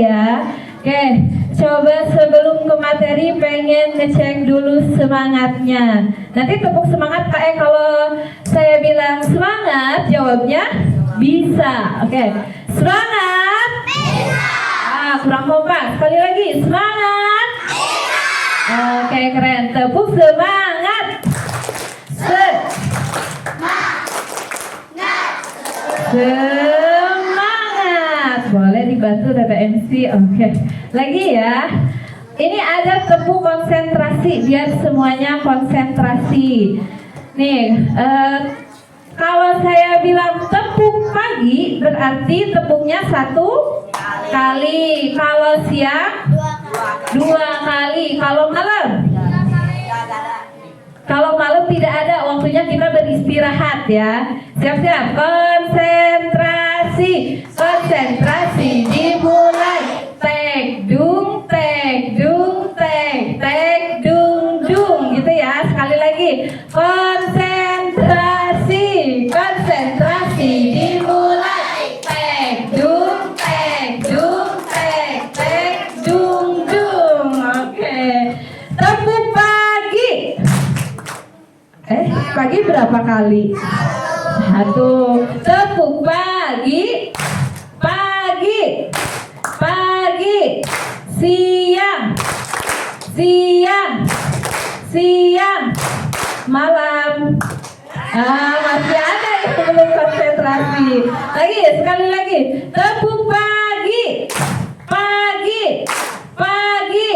ya. Oke, coba sebelum ke materi pengen ngecek dulu semangatnya. Nanti tepuk semangat kalau saya bilang semangat, jawabnya bisa. Oke, semangat. Bisa. Kurang kompak. Sekali lagi, semangat. Bisa. Oke, keren. Tepuk semangat. Semangat. Boleh dibantu dari MC. Oke. Lagi ya. Ini ada tepuk konsentrasi biar semuanya konsentrasi. Nih, kalau saya bilang tepuk pagi berarti tepuknya 1 kali. Kalau siang 2 kali. Kalau malam? Kalau malam tidak ada, waktunya kita beristirahat ya. Siap-siap. Konsentrasi. Konsentrasi dimulai. Tek dung tek dung tek tek dung dung gitu ya. Sekali lagi. Konsentrasi. Konsentrasi dimulai. Tek dung tek dung tek tek dung dung. Oke. Tepuk pagi. Pagi berapa kali? 1. Tepuk pagi. Pagi. Pagi. Siang. Siang. Siang. Malam. Masih ada yang belum konsentrasi. Lagi, sekali lagi. Tepuk pagi. Pagi. Pagi.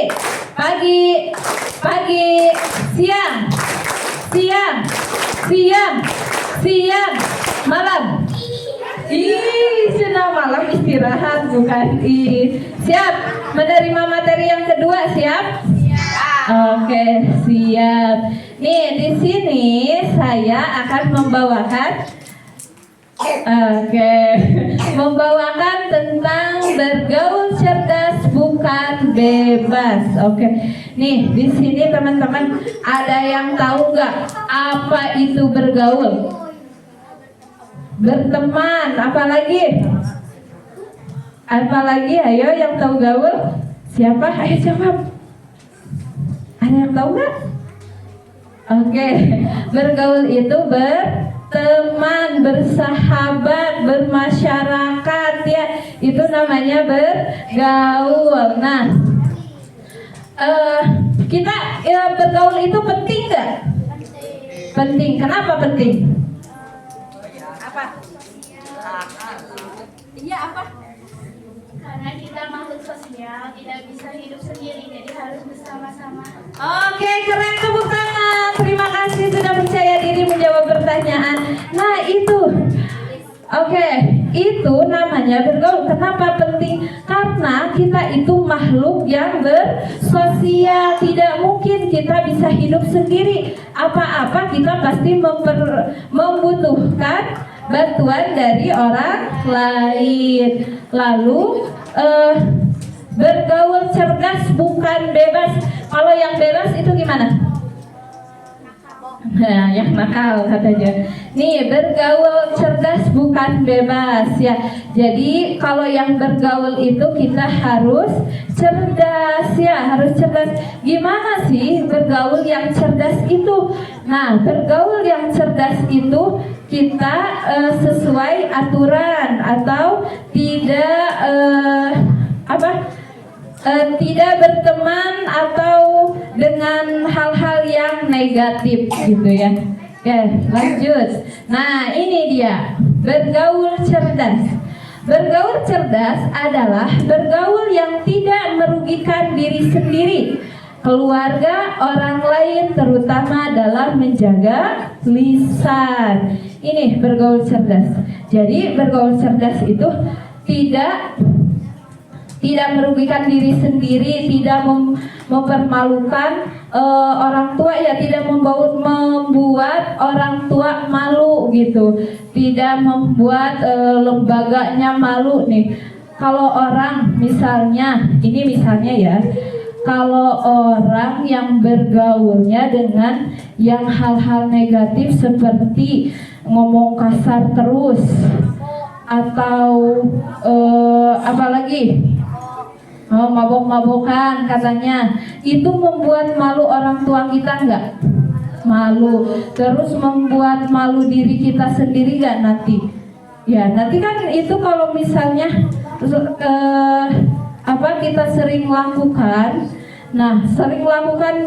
Pagi. Pagi. Siang. Siang, siang, siang, malam. Sudah malam istirahat bukan siap menerima materi yang kedua, siap? Oke, siap. Nih di sini saya akan membawakan tentang bergaul cerdas bukan bebas. Oke. Nih, di sini teman-teman ada yang tahu nggak apa itu bergaul? Berteman, apalagi? Apalagi? Ayo yang tahu gaul? Siapa? Ayo jawab. Ada yang tahu nggak? Oke. Bergaul itu berteman, bersahabat, bermasyarakat ya. Itu namanya bergaul. Nah, kita bergaul itu penting nggak? Penting. Kenapa penting? Apa? Iya apa? Karena kita makhluk sosial, tidak bisa hidup sendiri, jadi harus bersama-sama. Oke, keren, tepuk tangan. Terima kasih sudah percaya diri menjawab pertanyaan. Nah itu. Oke, itu namanya bergaul. Kenapa penting? Karena kita itu makhluk yang bersosial. Tidak mungkin kita bisa hidup sendiri. Apa-apa kita pasti membutuhkan bantuan dari orang lain. Lalu bergaul cerdas bukan bebas. Kalau yang bebas itu gimana? Nah, yang nakal katanya. Nih, bergaul cerdas bukan bebas ya. Jadi kalau yang bergaul itu kita harus cerdas ya, harus cerdas. Gimana sih bergaul yang cerdas itu? Nah, bergaul yang cerdas itu kita sesuai aturan atau tidak tidak berteman atau dengan hal-hal yang negatif gitu ya. Oke, lanjut. Nah, ini dia bergaul cerdas. Bergaul cerdas adalah bergaul yang tidak merugikan diri sendiri, keluarga, orang lain, terutama dalam menjaga lisan. Ini bergaul cerdas. Jadi bergaul cerdas itu tidak merugikan diri sendiri, tidak mempermalukan orang tua ya, tidak membuat orang tua malu gitu, tidak membuat lembaganya malu nih. Kalau orang misalnya, ini misalnya ya, kalau orang yang bergaulnya dengan yang hal-hal negatif seperti ngomong kasar terus atau apalagi Oh, mabok-mabokan katanya. Itu membuat malu orang tua kita enggak? Malu. Terus membuat malu diri kita sendiri enggak nanti? Ya, nanti kan itu kalau misalnya kita sering lakukan. Nah,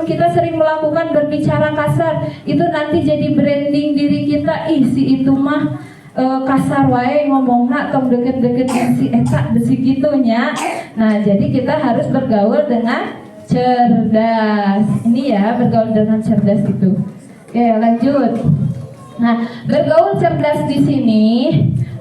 kita sering melakukan berbicara kasar, itu nanti jadi branding diri kita. Ih, si itu mah kasar wae ngomongna tong deket-deket si eta besi gitunya. Nah, jadi kita harus bergaul dengan cerdas. Ini ya, bergaul dengan cerdas itu. Oke, lanjut. Nah, bergaul cerdas di sini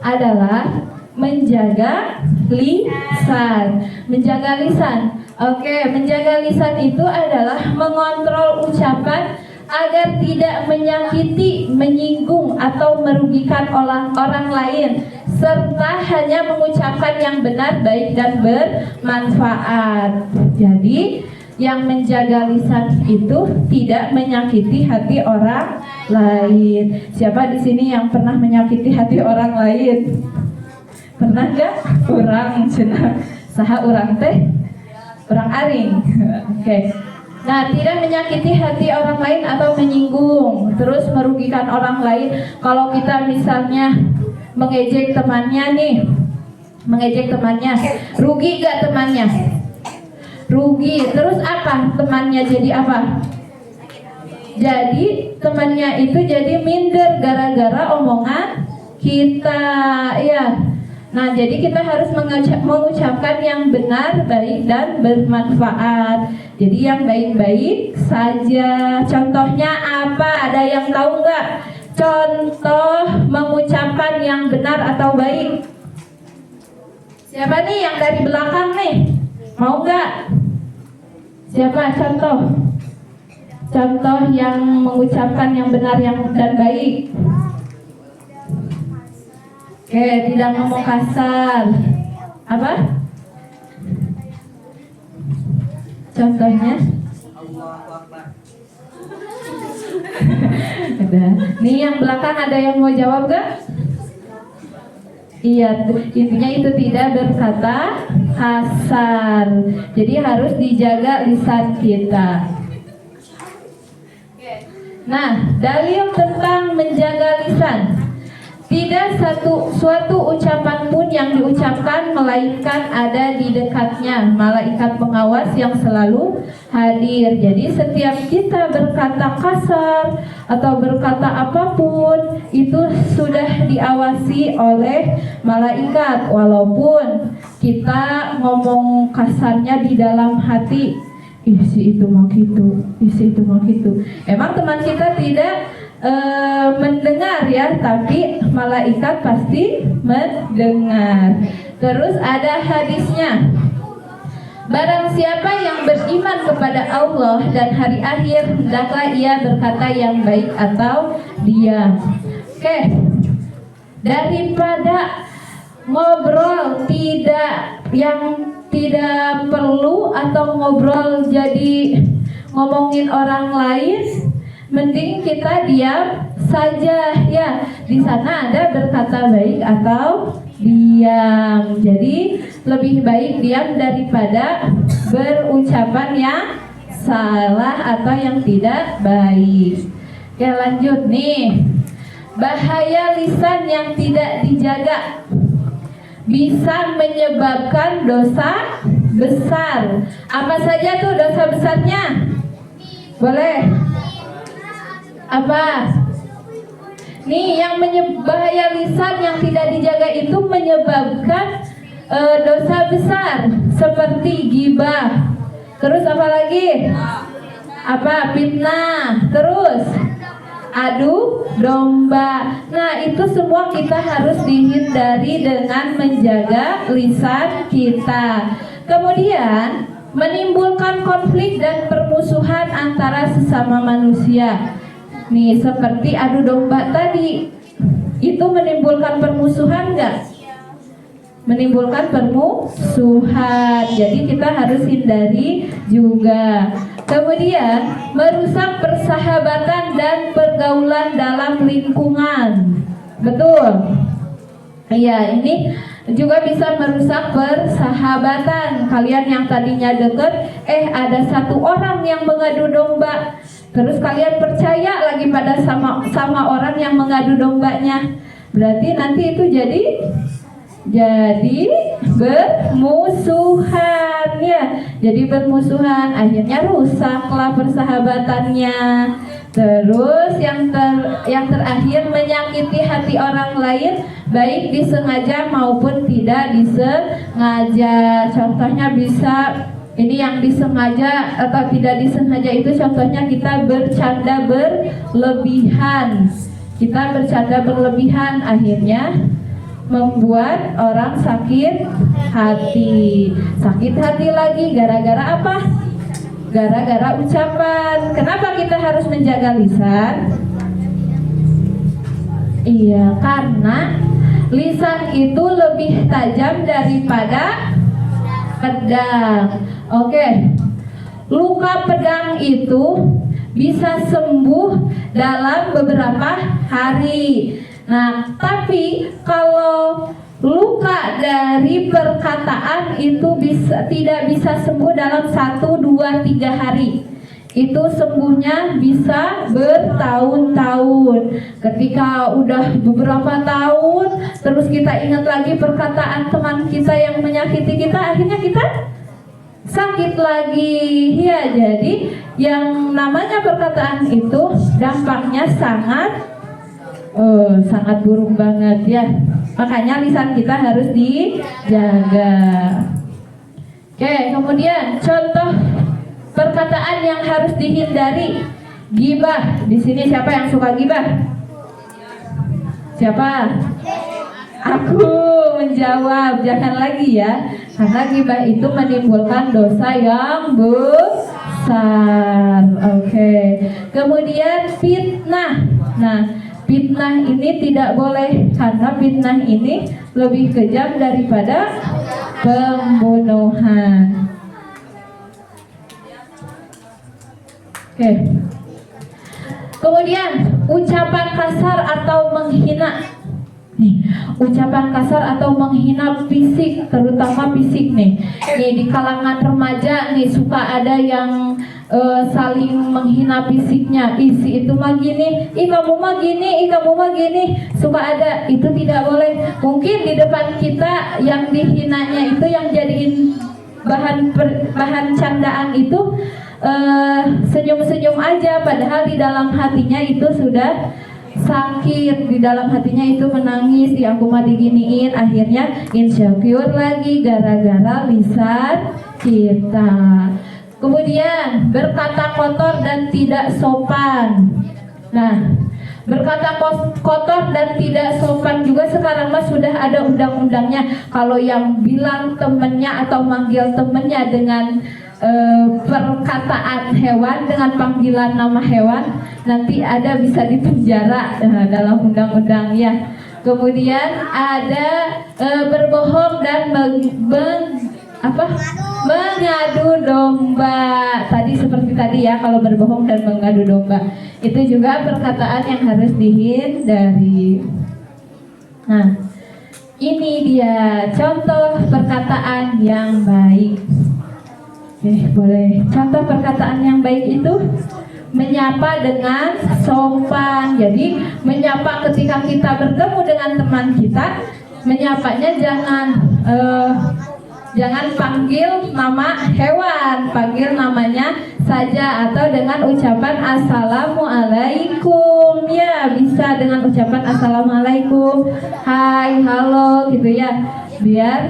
adalah menjaga lisan. Menjaga lisan. Oke, menjaga lisan itu adalah mengontrol ucapan agar tidak menyakiti, menyinggung atau merugikan orang lain, serta hanya mengucapkan yang benar, baik dan bermanfaat. Jadi, yang menjaga lisan itu tidak menyakiti hati orang lain. Siapa di sini yang pernah menyakiti hati orang lain? Pernah gak? Urang cenah. Saha urang teh? Urang aring. Oke. Nah, tidak menyakiti hati orang lain atau menyinggung, terus merugikan orang lain. Kalau kita misalnya mengejek temannya nih, rugi gak temannya? Rugi. Terus apa? Temannya jadi apa? Jadi temannya itu jadi minder gara-gara omongan kita, ya. Nah, jadi kita harus mengucapkan yang benar, baik dan bermanfaat. Jadi yang baik-baik saja. Contohnya apa? Ada yang tahu nggak? Contoh mengucapkan yang benar atau baik. Siapa nih yang dari belakang nih? Mau nggak? Siapa? Contoh yang mengucapkan yang benar dan baik. Oke, tidak ngomong kasar. Apa? Contohnya? Ada. Nih yang belakang ada yang mau jawab gak? Iya, intinya itu tidak berkata kasar. Jadi harus dijaga lisan kita. Nah, dalil tentang menjaga lisan. Tidak suatu ucapan pun yang diucapkan melainkan ada di dekatnya malaikat pengawas yang selalu hadir. Jadi setiap kita berkata kasar atau berkata apapun itu sudah diawasi oleh malaikat. Walaupun kita ngomong kasarnya di dalam hati, isi itu mau gitu. Emang teman kita tidak mendengar ya, tapi malaikat pasti mendengar. Terus ada hadisnya, barang siapa yang beriman kepada Allah dan hari akhir, hendaklah ia berkata yang baik atau diam. Oke, daripada ngobrol yang tidak perlu atau ngobrol jadi ngomongin orang lain, mending kita diam saja ya. Di sana ada berkata baik atau diam. Jadi lebih baik diam daripada berucapan yang salah atau yang tidak baik. Oke, lanjut nih. Bahaya lisan yang tidak dijaga bisa menyebabkan dosa besar. Apa saja tuh dosa besarnya? Boleh? Apa? Nih, yang bahaya lisan yang tidak dijaga itu menyebabkan dosa besar seperti ghibah. Terus apa lagi? Apa? Fitnah. Terus adu domba. Nah, itu semua kita harus dihindari dengan menjaga lisan kita. Kemudian menimbulkan konflik dan permusuhan antara sesama manusia. Nih, seperti adu domba tadi, itu menimbulkan permusuhan enggak? Menimbulkan permusuhan. Jadi kita harus hindari juga. Kemudian merusak persahabatan dan pergaulan dalam lingkungan. Betul. Iya, ini Juga bisa merusak persahabatan. Kalian yang tadinya deket, ada satu orang yang mengadu domba, terus kalian percaya lagi pada sama orang yang mengadu dombanya. Berarti nanti itu jadi bermusuhan ya. Jadi bermusuhan, akhirnya rusaklah persahabatannya. Terus yang terakhir, menyakiti hati orang lain, baik disengaja maupun tidak disengaja. Contohnya bisa, ini yang disengaja atau tidak disengaja itu contohnya kita bercanda berlebihan. Kita bercanda berlebihan akhirnya membuat orang sakit hati. Sakit hati lagi gara-gara apa? Gara-gara ucapan. Kenapa kita harus menjaga lisan? Iya, karena lisan itu lebih tajam daripada pedang. Oke. Luka pedang itu bisa sembuh dalam beberapa hari. Nah, tapi kalau luka dari perkataan itu tidak bisa sembuh dalam 1, 2, 3 hari. Itu sembuhnya bisa bertahun-tahun. Ketika udah beberapa tahun, terus kita ingat lagi perkataan teman kita yang menyakiti kita, akhirnya kita sakit lagi. Ya, jadi yang namanya perkataan itu dampaknya sangat buruk banget ya. Makanya lisan kita harus dijaga. Oke, kemudian contoh perkataan yang harus dihindari, gibah. Di sini siapa yang suka gibah? Siapa? Aku menjawab, jangan lagi ya. Karena gibah itu menimbulkan dosa yang besar. Oke. Kemudian fitnah. Nah, fitnah ini tidak boleh karena fitnah ini lebih kejam daripada pembunuhan. Oke. Kemudian ucapan kasar atau menghina. Nih, ucapan kasar atau menghina fisik, terutama fisik nih. Nih di kalangan remaja nih suka ada yang saling menghina fisiknya. Si itu mah gini, kamu mah gini, kamu mah gini. Suka ada, itu tidak boleh. Mungkin di depan kita yang dihinanya itu yang jadiin bahan candaan itu senyum-senyum aja, padahal di dalam hatinya itu sudah sakit, di dalam hatinya itu menangis, ya aku mah diginiin, akhirnya insecure lagi gara-gara lisan kita. Kemudian berkata kotor dan tidak sopan. Nah, berkata kotor dan tidak sopan juga sekarang mah sudah ada undang-undangnya. Kalau yang bilang temennya atau manggil temennya dengan perkataan hewan, dengan panggilan nama hewan, nanti ada bisa dipenjara dalam undang-undang ya. Kemudian ada berbohong dan mengadu domba. Tadi seperti tadi ya, kalau berbohong dan mengadu domba itu juga perkataan yang harus dihindari. Nah, ini dia contoh perkataan yang baik. Boleh. Contoh perkataan yang baik itu menyapa dengan sopan. Jadi menyapa ketika kita bertemu dengan teman kita, menyapanya jangan panggil nama hewan, panggil namanya saja, atau dengan ucapan assalamualaikum ya, bisa dengan ucapan assalamualaikum, hai, halo gitu ya, biar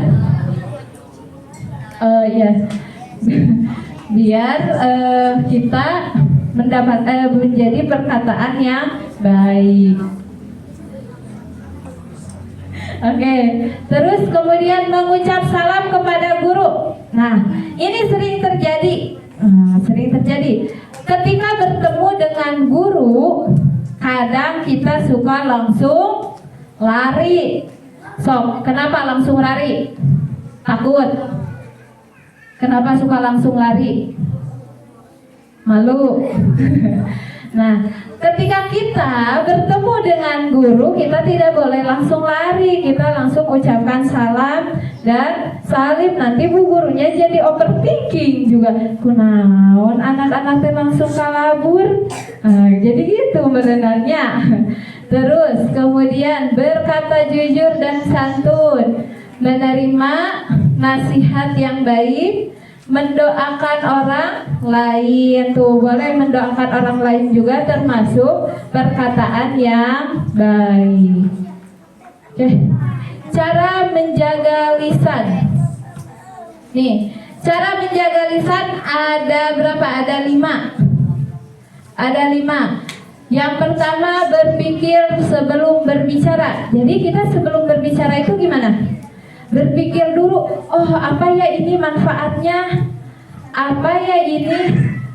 biar kita mendapat menjadi perkataan yang baik. Oke, terus kemudian mengucap salam kepada guru. Nah, ini sering terjadi. Ketika bertemu dengan guru, kadang kita suka langsung lari. Kenapa langsung lari? Takut. Kenapa suka langsung lari? Malu. Nah, ketika kita bertemu dengan guru, kita tidak boleh langsung lari, kita langsung ucapkan salam dan salim. Nanti bu gurunya jadi overthinking juga. Kunaon anak-anak teh langsung kalabur. Jadi gitu sebenarnya. Terus kemudian berkata jujur dan santun, menerima nasihat yang baik, mendoakan orang lain. Tuh boleh mendoakan orang lain juga termasuk perkataan yang baik. Oke. Cara menjaga lisan. Nih, cara menjaga lisan ada berapa? Ada 5. Ada 5. Yang pertama, berpikir sebelum berbicara. Jadi kita sebelum berbicara itu gimana? Berpikir dulu, oh apa ya ini manfaatnya, apa ya ini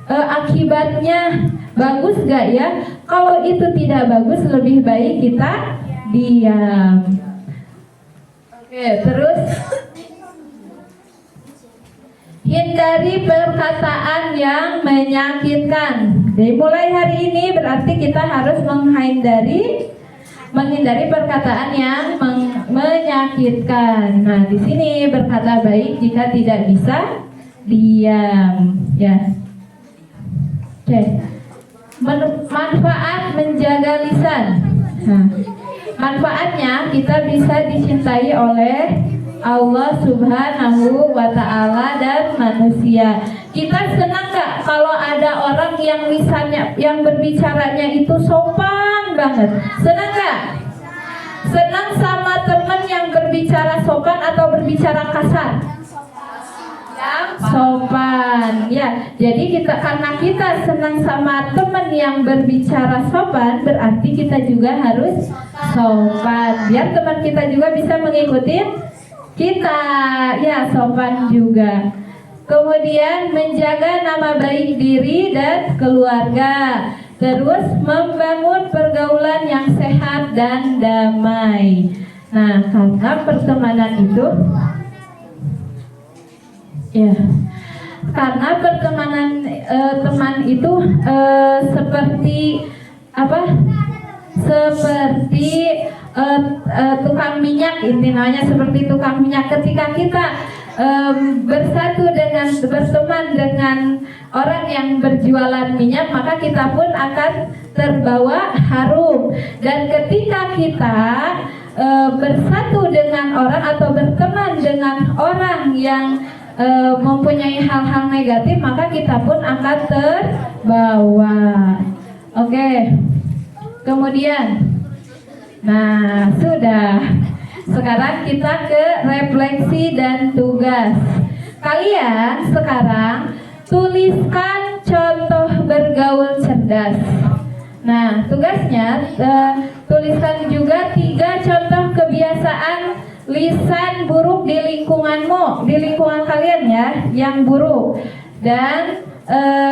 akibatnya, bagus gak ya? Kalau itu tidak bagus, lebih baik kita diam. Oke, terus hindari perkataan yang menyakitkan. Jadi mulai hari ini berarti kita harus menghindari perkataan yang menyakitkan. Nah, di sini berkata baik jika tidak bisa diam, ya. Oke. Manfaat menjaga lisan. Nah, manfaatnya kita bisa dicintai oleh Allah Subhanahu wa Ta'ala dan manusia. Kita senang gak kalau ada orang yang lisannya, yang berbicaranya itu sopan banget? Senang gak? Senang sama teman yang berbicara sopan atau berbicara kasar? Yang sopan. Ya, jadi karena kita senang sama teman yang berbicara sopan, berarti kita juga harus sopan. Biar teman kita juga bisa mengikuti kita, ya, sopan juga. Kemudian menjaga nama baik diri dan keluarga. Terus membangun pergaulan yang sehat dan damai. Nah, karena pertemanan itu, ya, karena pertemanan teman itu seperti apa? Seperti tukang minyak, intinya seperti tukang minyak. Ketika kita berteman dengan orang yang berjualan minyak, maka kita pun akan terbawa harum. Dan ketika kita bersatu dengan orang atau berteman dengan orang yang mempunyai hal-hal negatif, maka kita pun akan terbawa. Oke. Kemudian, nah sudah. Sekarang kita ke refleksi dan tugas. Kalian sekarang tuliskan contoh bergaul cerdas. Nah, tugasnya tuliskan juga 3 contoh kebiasaan lisan buruk di lingkunganmu, di lingkungan kalian ya, yang buruk. Dan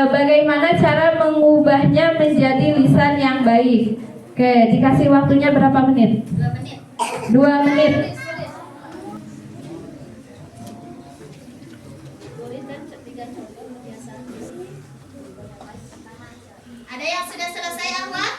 bagaimana cara mengubahnya menjadi lisan yang baik. Oke, dikasih waktunya berapa menit? 2 menit. Ada yang sudah selesai, Ahwat?